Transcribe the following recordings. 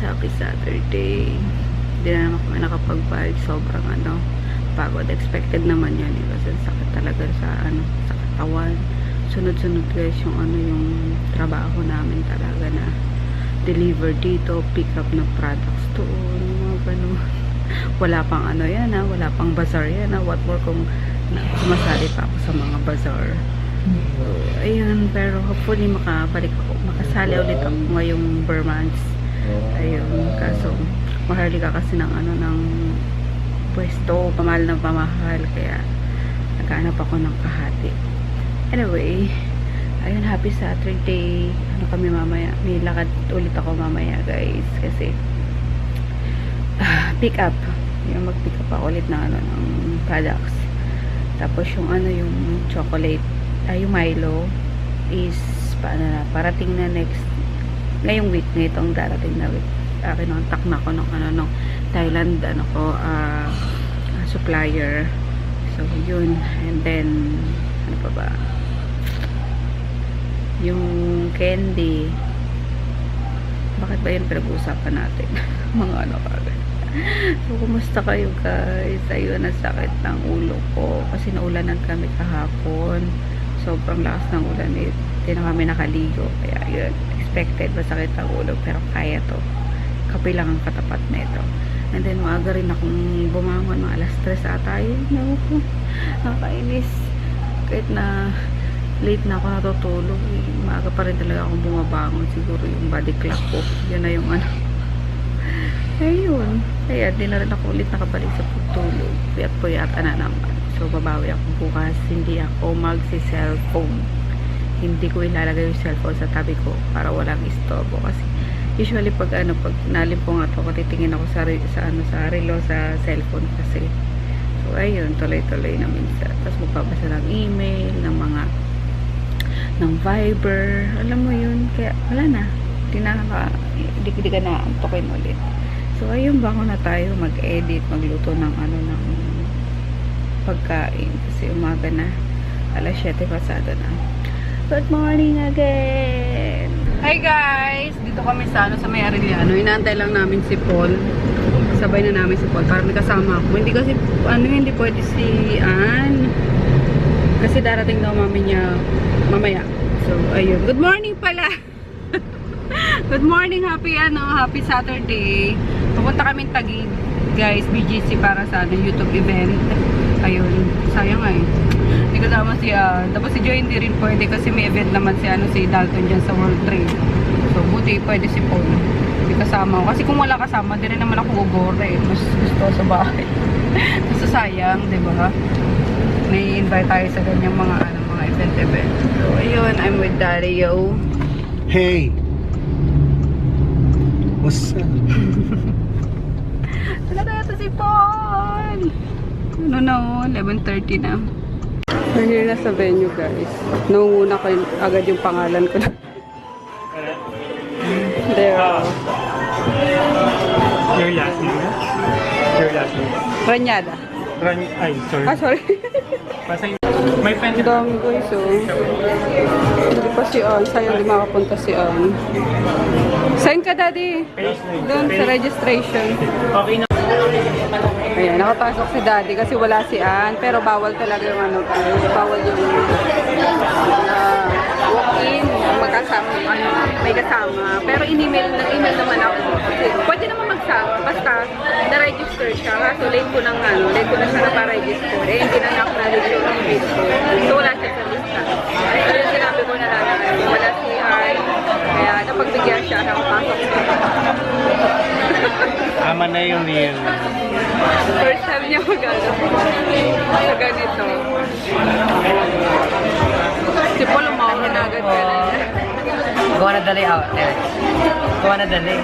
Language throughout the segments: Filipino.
happy Saturday. Hindi na naman kami nakapag-bike. Sobrang pagod. Expected naman yun. Kasi sakit talaga sa katawan. Sunod-sunod guys yung yung trabaho namin talaga na deliver dito, pick up ng products doon, mga ganun. Wala pang yan wala pang bazaar yan what more kung sumasali pa ako sa mga bazaar. So, ayun, pero hopefully makasali ulit ako ngayong Burmans. Ayun, kaso maharlika kasi ng ng pwesto, pamahal ng pamahal, kaya naghanap ako ng kahati. Anyway, ayun, happy Saturday. Kami mamaya, may lakad ulit ako mamaya guys, kasi pick up, yung mag-pick up ako ulit ng ng products. Tapos yung yung chocolate, yung Milo is parating na ngayong week na itong darating na week. Akin ang tak na ko ng Thailand supplier. So yun, and then ano pa ba, yung candy, bakit ba yun pinag-uusapan natin? Mga kagad. So, kumusta kayo guys? Ayun, nasakit ng ulo ko kasi naulanan kami kahapon. Sobrang lakas ng ulan, hindi na kami nakaligo, kaya yun, expected masakit ang ulo, pero kaya to, kape lang ang katapat na ito. And then maaga rin akong bumangon, mga alas 3 ata yun. Nakakainis, kahit na late na ako natutulog, maaga pa rin talaga akong bumabangon. Siguro yung body clock ko, yun na yung ayun, kaya di na rin ako ulit nakabalik sa pagtulog. Puyat na naman. So babawi ako bukas. Hindi ako magsi-cellphone, hindi ko ilalagay yung cellphone sa tabi ko para walang istorbo. Kasi usually pag nalimpong ako, titingin ako sa relo sa cellphone kasi. So ayun, tuloy-tuloy na minsan. Tapos magbabasa ng email, ng Viber, alam mo yun, kaya wala na, hindi ka na antokin ulit. So ayun, bango na tayo mag-edit, magluto ng ng pagkain kasi umaga na, alas 7 pasado na. Good morning again. Hi guys, dito kami sa may Arellano. Inaantay lang namin si Paul, sabay na namin si Paul para may kasama ako. Hindi kasi hindi pwede si Ann kasi darating daw mami niya mamaya. So ayun, good morning pala. Good morning, happy Saturday. Pupunta kami Taguig guys, BGC, para sa YouTube event. Ayun, sayang hindi kasama si tapos si Joy hindi rin pwede kasi may event naman si Dalton dyan sa World Trade. So buti pwede si Paul, hindi kasama ako kasi kung wala kasama di rin naman ako gugore, mas gusto sa bahay. Kasi sayang, diba, may invite tayo sa ganyang mga event. So ayun, I'm with Dario. Hey, what's up? Ano kaya ito si Paul? 11:30 na. We're here na sa venue guys. Nunguna ko agad yung pangalan ko. There. Your last name? Your last name? Ranyada. Ay, sorry. Sorry. My friend. Ang dami guys, hindi pa si Ann. Sayang di makapunta si Ann. Sign ka, Daddy. Doon sa registration. Okay na. Ayan, nakapasok si Daddy kasi wala si Ann. Pero bawal talaga yung bawal yung walk-in, magkasama, may kasama. Pero in-email naman ako. Kasi pwede naman magsama, basta na-register siya. Kaso late ko na siya na-register. Hindi na na-register ng video. So wala siya sa lista. So yung sinabi ko na lang, wala si Ann. Kaya napagbigyan siya, nakapasok siya. Ama na yung real. First time niya sa ganito. Si Paul umawin agad ka na. Gawa na dali out there. Gawa na dali.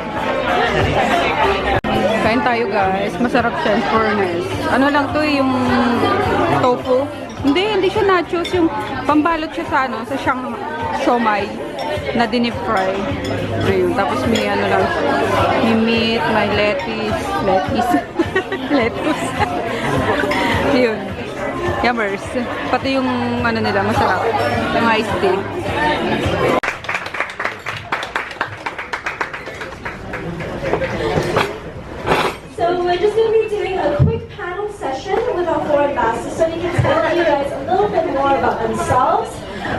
Kain tayo guys. Masarap siya. Furnace. Ano lang to yung tofu. Hindi siya nachos. Yung pambalot siya sa sa siomai na dinip fry. Ayun. Tapos may lang. May meat, may lettuce. Lettuce. Yun. Yummers. Pati yung nila masarap. Yung iced tea. more about themselves,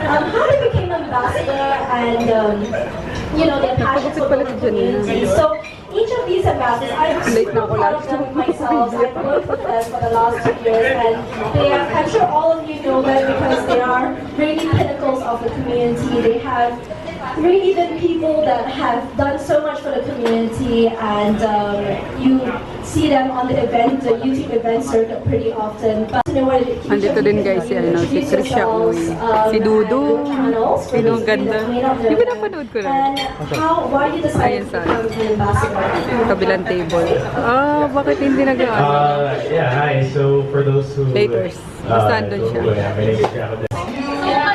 how they became ambassador, and their passion for the community. So each of these ambassadors, I'm super proud of them myself. I've worked with them for the last 2 years, and I'm sure all of you know them because they are really pinnacles of the community. They have really been people that have done so much for the community, and you see them on the YouTube event circuit pretty often. But Andito din guys si Trisha Uy, si Dudu, sino ganda. Di ba napanood ko lang? Why you decided to become an ambassador? Kabilang table. Bakit hindi nag-ano? Yeah, hi. So for those who Laters. Basta andun siya.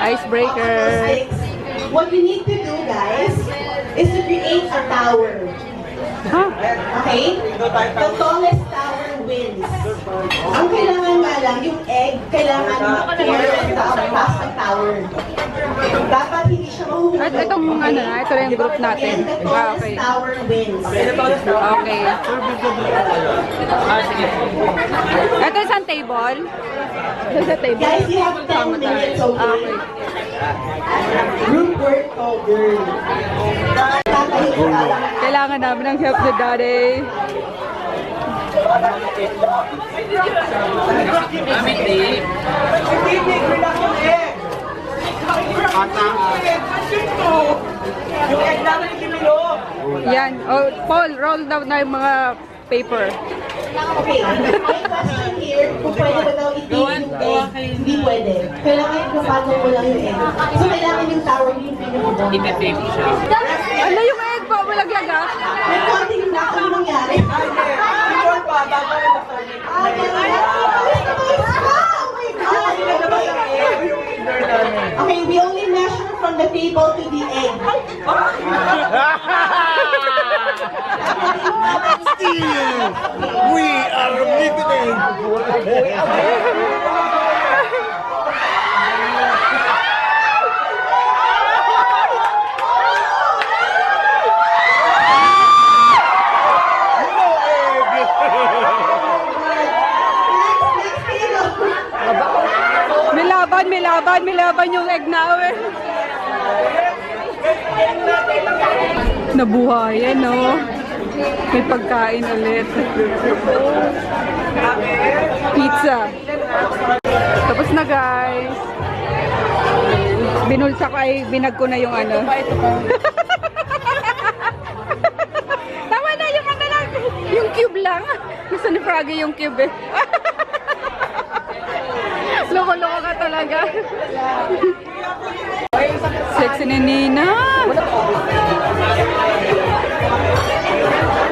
Icebreaker. What you need to do, guys, is to create a tower. Okay? The tallest tower wins. Ang kailangan nga lang, yung egg, kailangan ma-clear across the tower. Dapat hindi siya mahuhulog. At itong ito na yung group natin. The tallest Okay. tower wins. Okay. Ito isang table. Ito sa table. Guys, you have 10 minutes, okay? Okay. Group work, girl. Kailangan namin ng help ni Daddy. Yan. Oh, Paul, roll down na yung mga paper. Okay, may question here, kung pwede ba daw itig yung egg, hindi pwede. Kailangan ipapatong mo lang yung egg. So kailangan yung tower yung pinag-ibang. Ipatape siya. Ano yung egg po? Malaglag ah? May konting na ano nangyari. Before pa, bago yung Okay, we only measure from the table to the egg. We are limited. May laban yung egg na eh. Nabuhayan, no? May pagkain ulit. Pizza. Tapos na, guys. Binulsa ko ay binag ko na yung ano. Tama na yung ano lang. Yung cube lang. Gusto ni Froggy yung cube eh. Loko-loko ka talaga. Sexy ni Nina.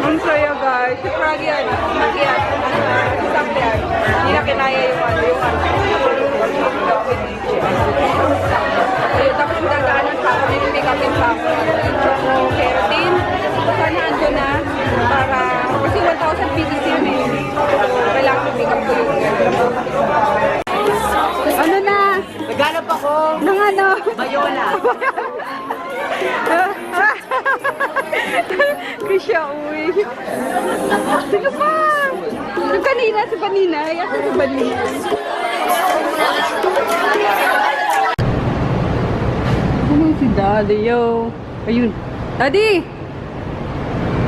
Ang saya, guys. Si Froggy yan. Makiyan. Stop yan. Hindi na kinaya yung ano. Ayun, tapos magagaanan pa ako. May kapit pa ako. Choco keratin. Sana ando na. Para, kasi 1,000 pieces yun eh. Kailangan mag-pick up ko yung ano na? Naghanap ako. Nang ano? Bayola. Krisha, uy. Sige pa. Yung kanina, si Panina. Yasa si Panina. Ano si Daddy, yo? Ayun. Daddy!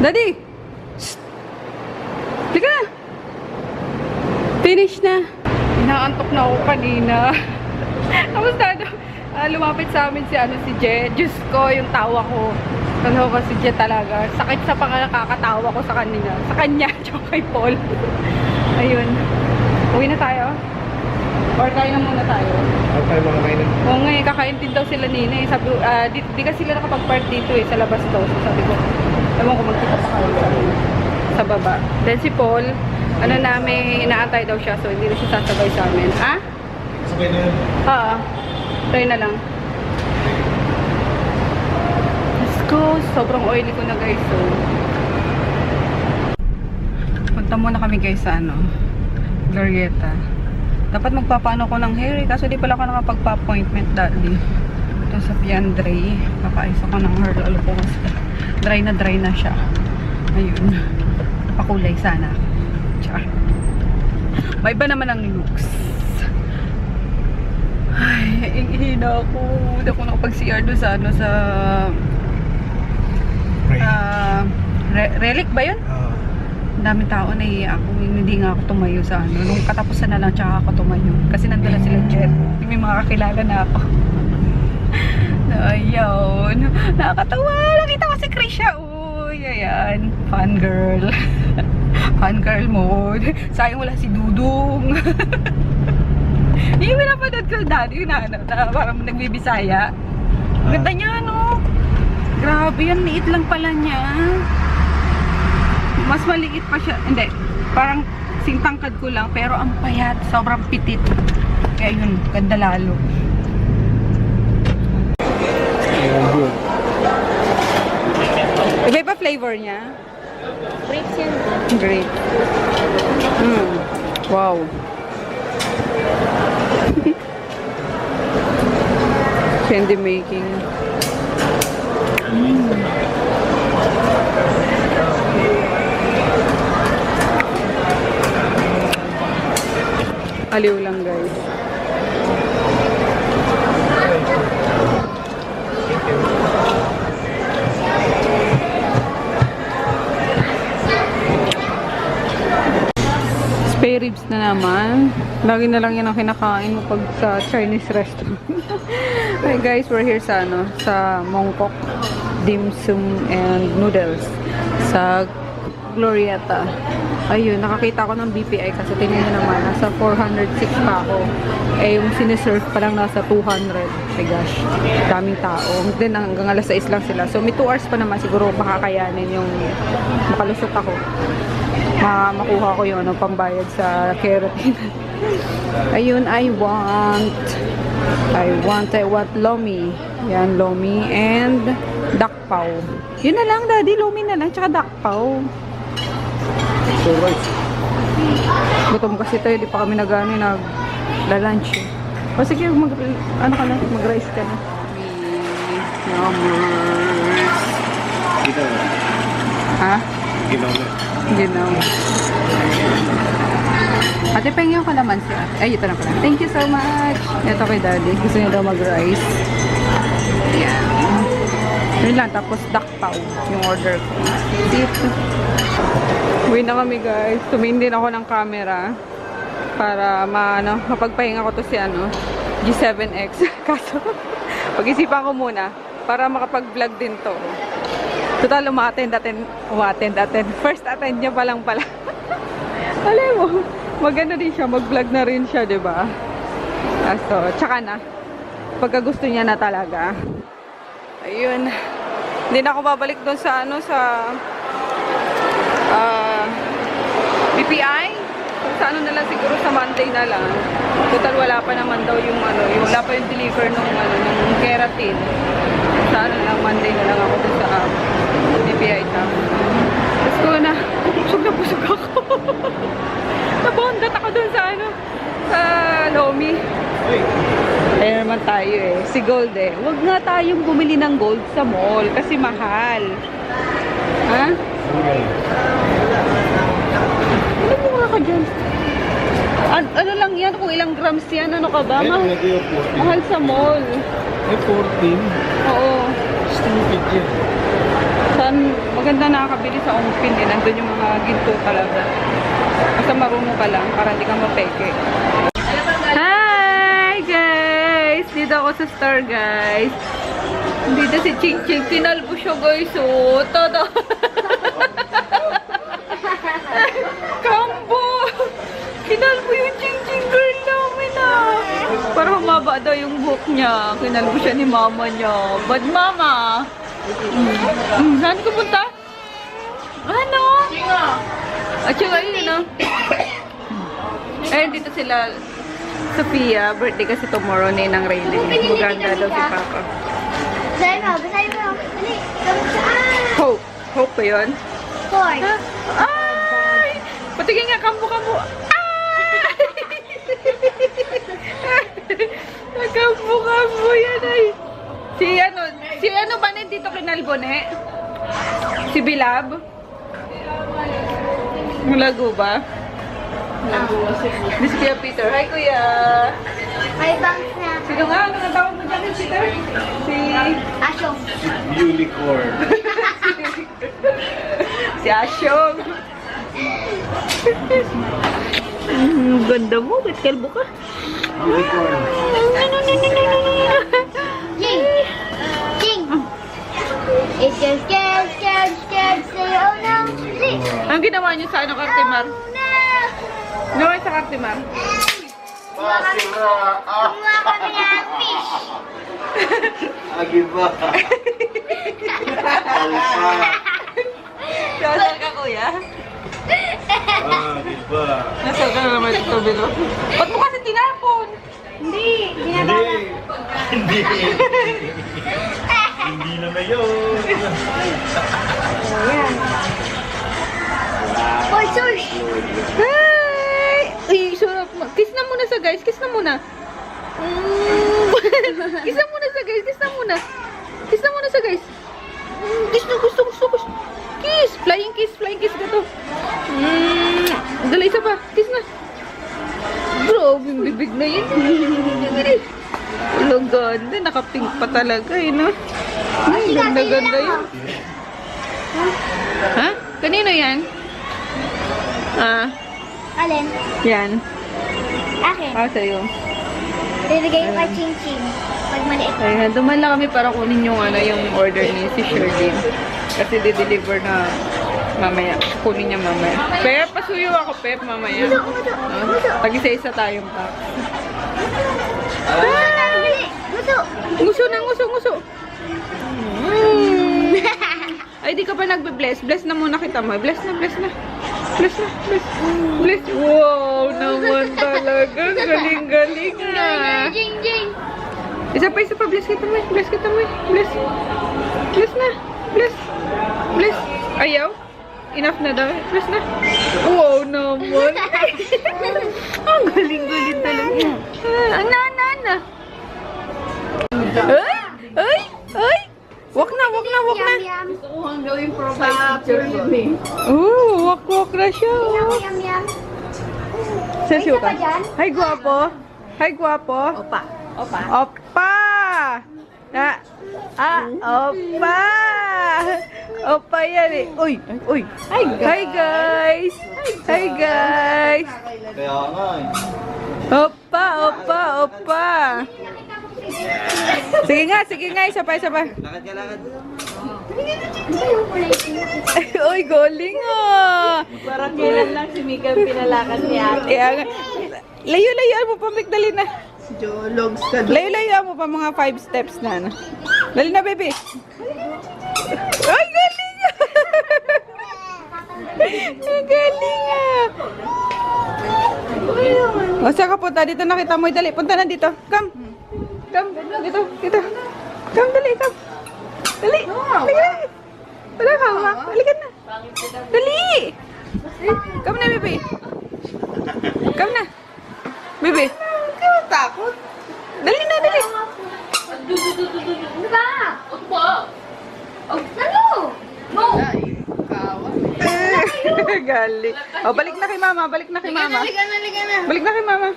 Daddy! Shh! Halika na! Finish na. Inaantok na ako kanina. Tapos lumapit sa amin si Je. Diyos ko, yung tawa ko. Ano ko si Je talaga. Sakit sa nakakatawa ko sa kanina. Sa kanya, tsaka kay Paul. Ayun. Uwi na tayo? Or kain na muna tayo? Okay, mga kainan. Oo nga eh, kakain din daw sila nina eh. Sabi, di kasi sila nakapag-part dito eh, sa labas daw. So sabi ko, ewan ko magkita pa kayo sa baba. Then si Paul, ano namin, inaantay daw siya, so hindi na siya sasabay sa amin. Ha? Sabay na yun. Oo. Try na lang. Let's go. Sobrang oily ko na guys. So, punta muna kami guys sa Glorieta. Dapat magpapaano ko ng hair eh, kaso di pala ako nakapagpa-appointment dati. Ito sa Piandre. Papais ako ng hair lalo ko kasi dry na siya. Ayun. Pakulay sana. Char. May iba naman ang looks. Ay, hihina ako. Hindi ako nakapag-CR doon sa, ano, sa... Relic ba yun? Ang daming tao, nahiya ako. Hindi nga ako tumayo sa ano. Nung katapusan na lang, tsaka ako tumayo. Kasi nandun na sila Jet. May mga kakilala na ako. Ayun. Nakakatawa. Nakita ko si Krisha. Uy, ayan. Fun girl. Fun girl mode. Sayang wala si Dudong. Yung pinapanood ko dati, na parang nagbibisaya. Ganda niya, no? Grabe, yan. Liit lang pala niya. Mas maliit pa siya. Hindi. Parang singtangkad ko lang. Pero ang payat. Sobrang pitit. Kaya yun. Ganda lalo. Iba pa flavor niya? Grapes yan. Grape. Wow. Candy making. Aliw lang, guys. Spare ribs na naman. Lagi na lang yan ang kinakain mo pag sa Chinese restaurant. Hi guys, we're here sa ano, sa Mongkok dim sum and noodles sa Glorieta. Ayun, nakakita ko ng BPI kasi tingnan nyo naman, nasa 406 pa ako. Eh, yung siniserve pa lang nasa 200. My gosh, daming tao. Then, hanggang alas 6 lang sila. So, may 2 hours pa naman siguro makakayanin yung makalusot ako. Makuha ko yung ano, pambayad sa keratin. Ayun, I want lomi. Yan, lomi and dakpaw. Yun na lang, daddy. Lomi na lang, tsaka dakpaw. Gutom kasi tayo, di pa kami nag-lunch. O sige, ano ka na, mag-rice ka na. Numbers. Ha? Ginaw. Ate, pengyo ka naman siya. Ay, ito na pala. Thank you so much. Ito kay daddy. Gusto niya daw mag-rice. Ayan. Yun lang. Tapos dakpaw yung order ko. Dito. Uwi na kami, guys. Tumingin din ako ng camera para mapagpahinga ko to si G7X. Kaso, pag-isipan ko muna para makapag-vlog din to. Total, umattend. First attend niya pa lang pala. Alam mo, maganda din siya. Mag-vlog na rin siya, diba? So, tsaka na. Pagka gusto niya na talaga. Ayun. Hindi na ako babalik doon sa BPI. Sa na lang siguro sa Monday na lang. Total, wala pa naman daw yung wala pa yung deliver ng keratin. Sa lang, Monday na lang ako doon sa BPI town. Let's go na. Busog ako. Nabondat ako doon sa sa Lomi. Ayan naman tayo eh. Si Gold eh. Huwag nga tayong bumili ng gold sa mall kasi mahal. Ha? Ano mo nga ka dyan? Ano lang yan? Kung ilang grams yan? Ano ka ba? Mahal sa mall. Eh, 14. Oo. Stupid yan. Saan maganda nakakabili sa Ongpin eh. Nandun yung mga ginto talaga. Basta marunong ka lang para hindi ka mapeke. Hi guys! Dito ako sa store guys. Dito si CHINGCHING. Tinalbo siya guys. Oh, todo. Kambo! Kinalbo yung CHINGCHING girl namin ah. Para humaba daw yung buhok niya. Kinalbo siya ni mama niya. Bad mama! Saan ko punta? Ano? At saka yun dito sila Sophia, birthday kasi tomorrow ni ng Rayleigh. Maganda daw si Papa. Basahin mo. Hope. Hope ba yun? Four. Ay! Patigin nga, kambo. Ay! Kambo yan ay. Si ano ba na dito kinalbone? Si Bilab? Lago ba? Lago. Miss Kuya Peter. Hi, Kuya! May bangs na. Sino nga? Ano ang tawag mo dyan, Peter? Si... Asyong. Unicorn. Si Asyong. Ganda mo. Ba't kalbo ka? Unicorn. Ching! Ching! It's just scared, scared, scared, say oh no! Ching! Ang ginawa niyo sa ano, Kartimar? Oh no! Ginawa niyo sa Kartimar? Kumuha kami ng fish! Agiba. Alpa. Nasal ka, kuya? Agiba. Nasal ka na naman ito, Bino. Ba't mo kasi tinapon? Hindi! Binabala! Hindi. Hindi naman yun. Ayan! Boy, source! Hi! Ay, sarap. Kiss na muna sa guys. Kiss na muna. Kiss na muna sa guys. Kiss na muna. Kiss na muna sa guys. Kiss na. Gusto. Kiss. Flying kiss. Flying kiss ka to. Dala isa pa. Kiss na. Grabe, yung bibig na yun. Walang ganda. Nakapink pa talaga eh, no? Ay, ganda-ganda yun. Ha? Kanino yan? Ah, Alin? yan. Akin. Ah, sa'yo. Bibigay ko kay Ching-Ching. Pag maliit. Ayan, duman lang kami para kunin yung, yung order ni si Shirley. Kasi di-deliver na mamaya. Kunin niya mamaya. Pep, pasuyo ako, Pep, mamaya. Tag-isa-isa tayong pack. Dali! Gusto! Nguso. Ay, di ka pa nagbe-bless. Bless na muna kita mo. Bless na. Bless. Wow, naman talaga. Galing-galing na. Ching-Ching! Isa pa. Bless kita mo. Bless. Bless na. Bless. Ayaw? Enough na daw. Bless na. Wow naman. Ang galing-galing talaga. Ang nana. Ay! Wak na. Yum! Oh, wak na siya. Yum! Sasyo ka. May isa pa dyan? Hi, guwapo. Opa. Opa yan eh. Uy. Hi, guys. Kaya nga eh. Opa. Sige nga. Isa pa. Lakad. Uy, galing ah. Parang kailan lang si Mika pinalakan ni ate. Kaya nga. Layo-layoan mo pa, Mick. Dali na. Jologs ka Layo-layoan mo pa mga 5 steps na. Dali na, baby. Ay, galing ah. Ang galing ah. O, saan ka punta? Dito nakita mo. Dali, punta na dito. Come. Dito. Come, dali. Dali. Wala ka, ha? Halika na. Dali. Come na, baby. Come na. Baby. takot. Dali na. Ano ba? Ano? No! Galing. O, balik na kay mama. Liga na. Balik na kay mama.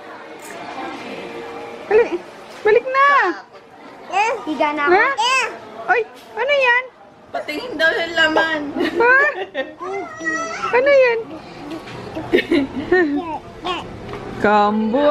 Balik na. Higa na ako. Ha? Oy, ano yan? Patingin daw yung laman. Ha? Ano yan? Kambu.